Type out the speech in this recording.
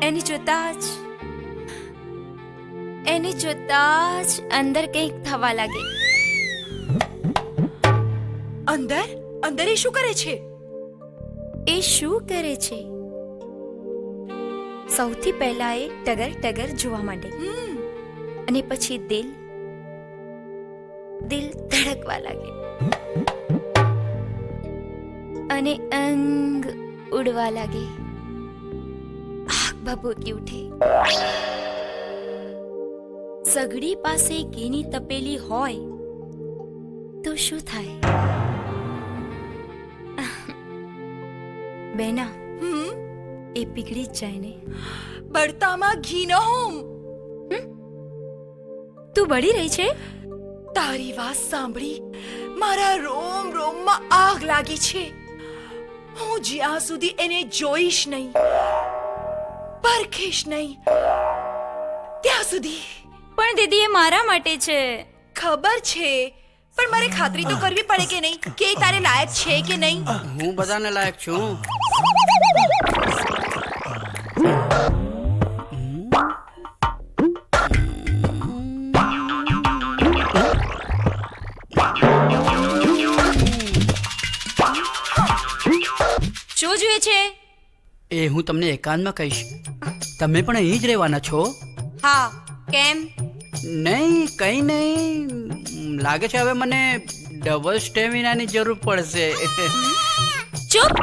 એને જોતા જ અંદર કંઈક થવા લાગે. અંદર અંદર એ શું કરે છે? એ શું કરે છે? સૌથી પહેલા એ ટગર ટગર જોવા માંડે અને પછી દિલ ધડકવા લાગે અને અંગ ઉડવા લાગે. આગ ભભૂકી ઉઠે. સગડી પાસે ઘીની તપેલી હોય તો શું થાય? બેના, એ પીગળી જ જાય ને. બળતામાં ઘીનો હોમ. તું બળી રહી છે? તારી વાત સાંભળી મારા રોમ રોમમાં આગ લાગી છે. હું જ્યાં સુધી એને જોઈશ નહીં, પરખીશ નહીં, ત્યાં સુધી. પણ દીદી, એ મારા માટે છે. ખબર છે, પણ મારે ખાતરી તો કરવી પડે કે નહીં કે એ તારે લાયક છે કે નહીં. હું બધાને લાયક છું. શું જોઈએ છે? એ હું તમને એકાંતમાં કહીશ. તમે પણ અહીં જ રહેવાના છો? હા. કેમ? નહીં, કંઈ નહીં. લાગે છે હવે મને ડબલ સ્ટેમિનાની જરૂર પડશે. ચૂપ.